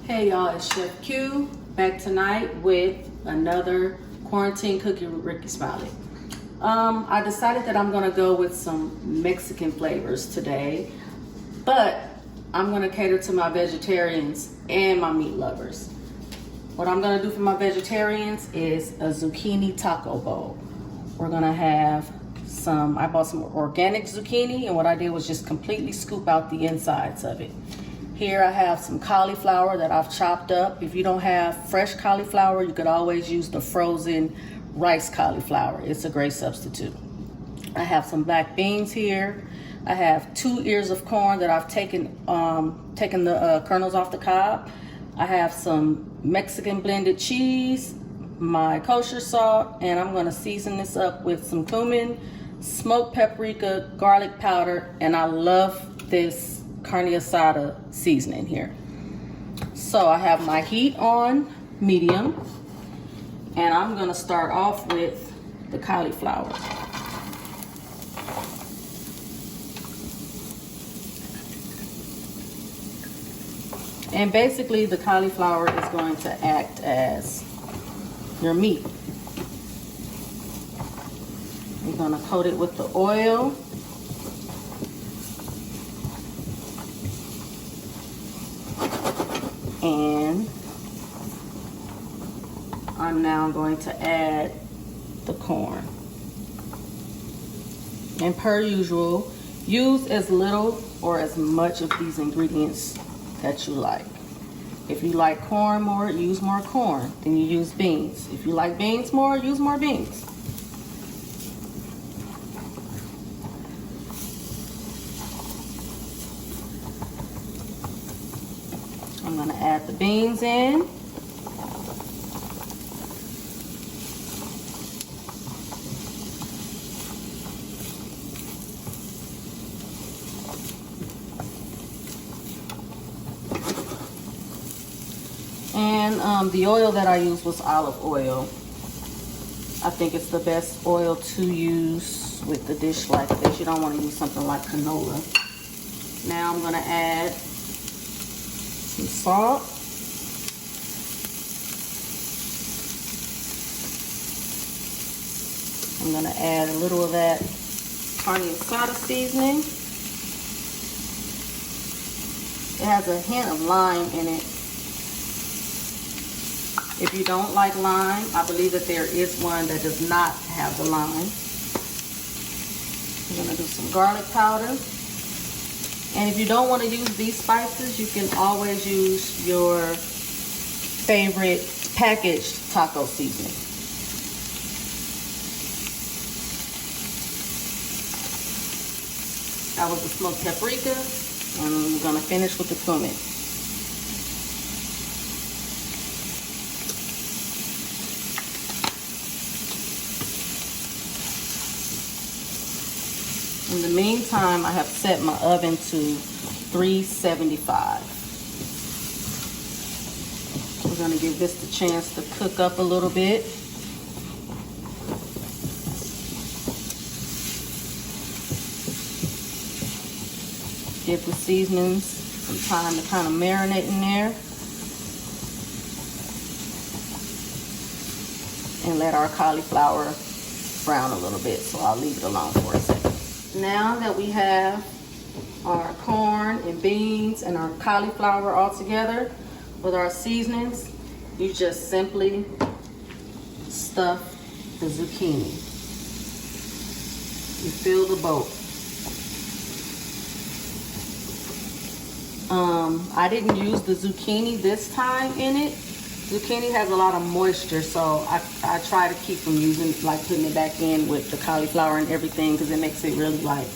Hey y'all, it's Chef Q back tonight with another quarantine cookie with Ricky Smiley. I decided that I'm gonna go with some Mexican flavors today, but I'm gonna cater to my vegetarians and my meat lovers. What I'm gonna do for my vegetarians is a zucchini taco bowl. We're gonna have I bought some organic zucchini, and what I did was just completely scoop out the insides of it. Here I have some cauliflower that I've chopped up. If you don't have fresh cauliflower, you could always use the frozen rice cauliflower. It's a great substitute. I have some black beans here. I have 2 ears of corn that I've taken the kernels off the cob. I have some Mexican blended cheese, my kosher salt, and I'm gonna season this up with some cumin, smoked paprika, garlic powder, and I love this carne asada seasoning here. So I have my heat on medium, and I'm gonna start off with the cauliflower. And basically the cauliflower is going to act as your meat. You're gonna coat it with the oil. And I'm now going to add the corn. And per usual, use as little or as much of these ingredients that you like. If you like corn more, use more corn. Then you use beans. If you like beans more, use more beans. I'm gonna add the beans in. And the oil that I used was olive oil. I think it's the best oil to use with the dish like this. You don't want to use something like canola. Now I'm gonna add some salt. I'm gonna add a little of that carne asada seasoning. It has a hint of lime in it. If you don't like lime, I believe that there is one that does not have the lime. I'm gonna do some garlic powder. And if you don't want to use these spices, you can always use your favorite packaged taco seasoning. That was the smoked paprika, and I'm gonna finish with the cumin. In the meantime, I have set my oven to 375. We're gonna give this the chance to cook up a little bit. Give the seasonings some time to kind of marinate in there. And let our cauliflower brown a little bit, so I'll leave it alone for a second. Now that we have our corn and beans and our cauliflower all together with our seasonings, you just simply stuff the zucchini. You fill the bowl. I didn't use the zucchini this time in it. Zucchini has a lot of moisture, so I try to keep from putting it back in with the cauliflower and everything, because it makes it really like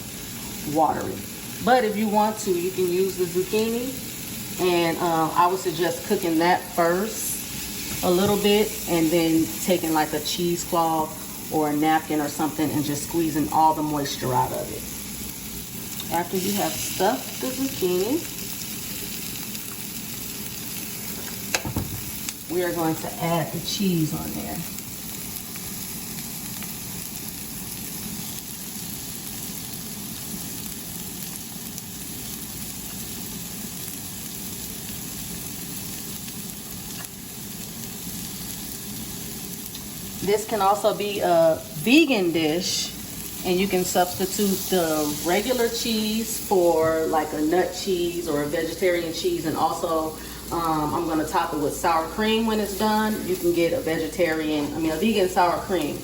watery. But if you want to, you can use the zucchini, and I would suggest cooking that first a little bit, and then taking like a cheesecloth or a napkin or something and just squeezing all the moisture out of it. After you have stuffed the zucchini, we are going to add the cheese on there. This can also be a vegan dish, and you can substitute the regular cheese for like a nut cheese or a vegetarian cheese. And also I'm gonna top it with sour cream when it's done. You can get a vegan sour cream.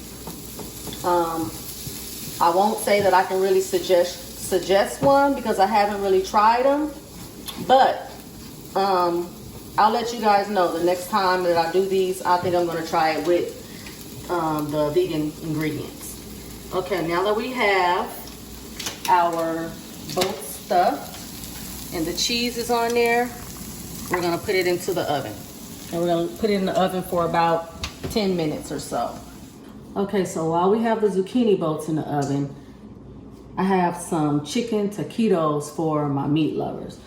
I won't say that I can really suggest one because I haven't really tried them, but I'll let you guys know the next time that I do these. I think I'm gonna try it with the vegan ingredients. Okay, now that we have our both stuffed and the cheese is on there, we're gonna put it into the oven. And we're gonna put it in the oven for about 10 minutes or so. Okay, so while we have the zucchini bolts in the oven, I have some chicken taquitos for my meat lovers.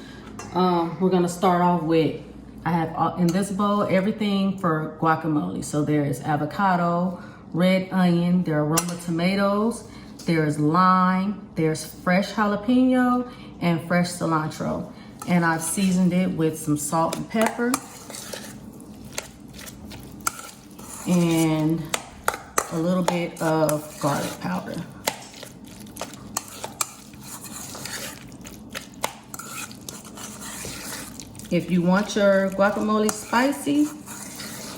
We're gonna start off with, I have in this bowl everything for guacamole. So there is avocado, red onion, there are Roma tomatoes, there's lime, there's fresh jalapeno, and fresh cilantro. And I've seasoned it with some salt and pepper and a little bit of garlic powder. If you want your guacamole spicy,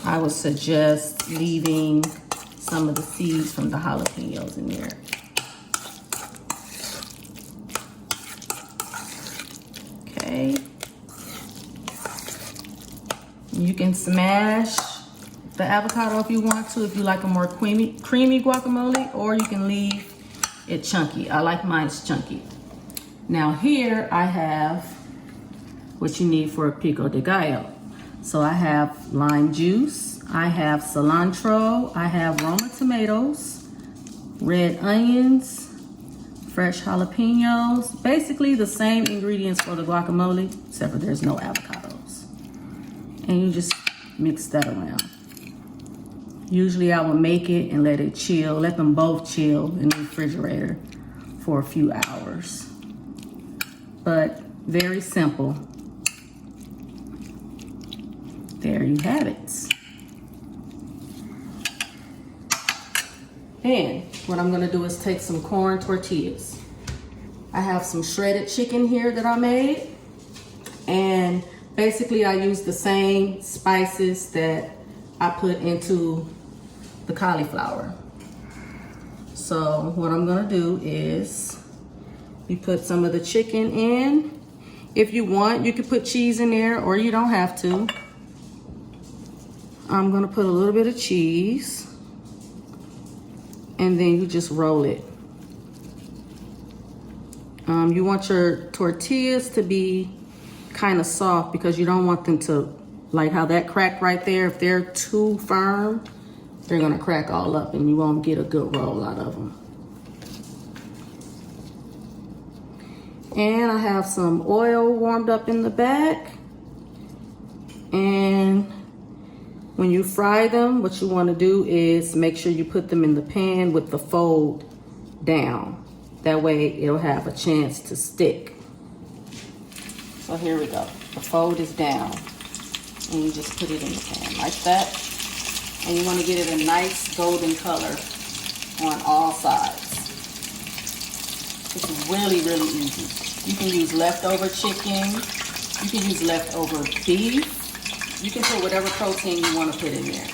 I would suggest leaving some of the seeds from the jalapenos in there. Okay. You can smash the avocado if you want to, if you like a more creamy guacamole, or you can leave it chunky. I like mine chunky. Now here I have what you need for a Pico De Gallo. So I have lime juice, I have cilantro, I have Roma tomatoes, red onions, fresh jalapenos. Basically the same ingredients for the guacamole, except for there's no avocados. And you just mix that around. Usually I would make it and let it chill, let them both chill in the refrigerator for a few hours. But very simple. There you have it. Then what I'm gonna do is take some corn tortillas. I have some shredded chicken here that I made, and basically I use the same spices that I put into the cauliflower. So what I'm gonna do is you put some of the chicken in. If you want, you can put cheese in there, or you don't have to. I'm gonna put a little bit of cheese, and then you just roll it. You want your tortillas to be kind of soft because you don't want them to, like how that cracked right there, if they're too firm, they're gonna crack all up and you won't get a good roll out of them. And I have some oil warmed up in the back. And when you fry them, what you want to do is make sure you put them in the pan with the fold down. That way it'll have a chance to stick. So here we go. The fold is down. And you just put it in the pan like that. And you want to get it a nice golden color on all sides. It's really, really easy. You can use leftover chicken. You can use leftover beef. You can put whatever protein you want to put in there.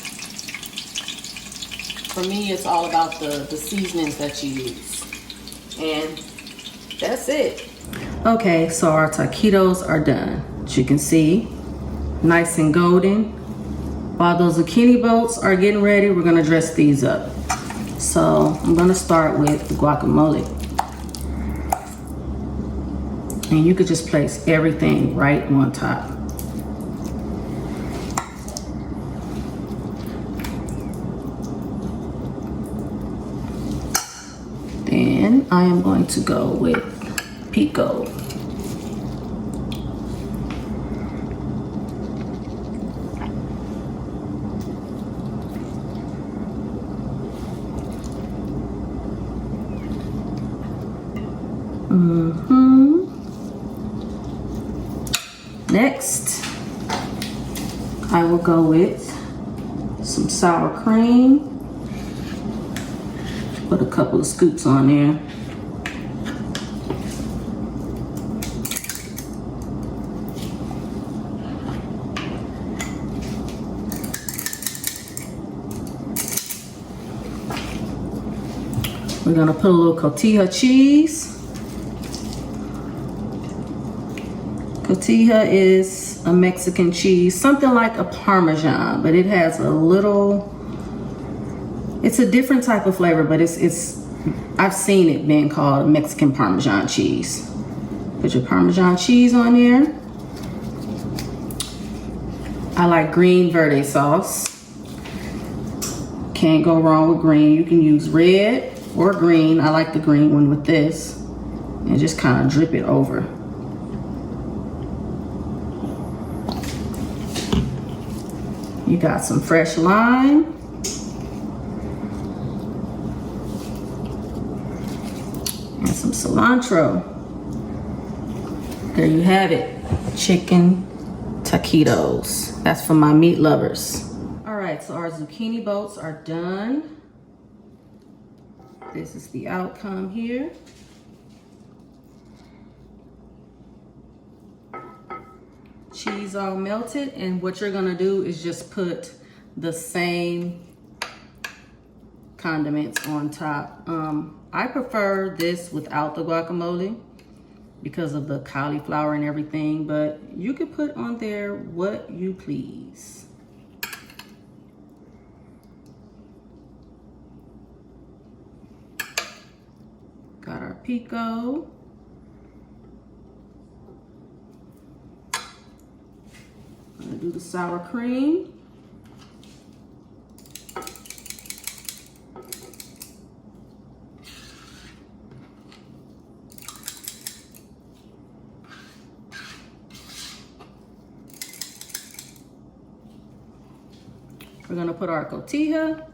For me, it's all about the seasonings that you use. And that's it. Okay, so our taquitos are done. As you can see, nice and golden. While those zucchini bolts are getting ready, we're gonna dress these up. So I'm gonna start with the guacamole. And you could just place everything right on top. Then I am going to go with Pico. Next, I will go with some sour cream. Put a couple of scoops on there. We're gonna put a little cotija cheese. Cotija is a Mexican cheese, something like a Parmesan, but it has a little, it's a different type of flavor, but it's I've seen it being called Mexican Parmesan cheese. Put your Parmesan cheese on there. I like green verde sauce. Can't go wrong with green. You can use red or green. I like the green one with this. And just kind of drip it over. You got some fresh lime. And some cilantro. There you have it. Chicken taquitos. That's for my meat lovers. All right, so our zucchini boats are done. This is the outcome here. Cheese all melted, and what you're gonna do is just put the same condiments on top. I prefer this without the guacamole because of the cauliflower and everything, but you could put on there what you please. Got our pico. I'm gonna do the sour cream. We're gonna put our cotija.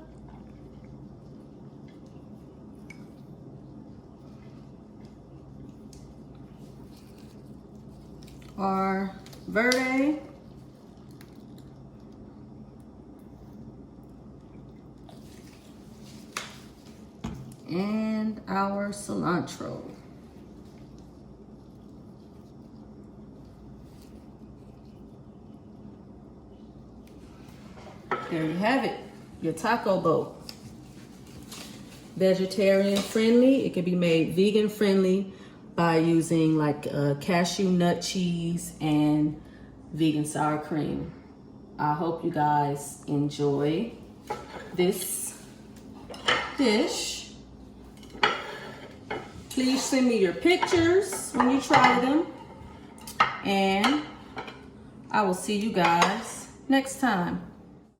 Our verde. And our cilantro. There you have it, your taco boat. Vegetarian friendly. It can be made vegan friendly by using like cashew nut cheese and vegan sour cream. I hope you guys enjoy this dish. Please send me your pictures when you try them. And I will see you guys next time.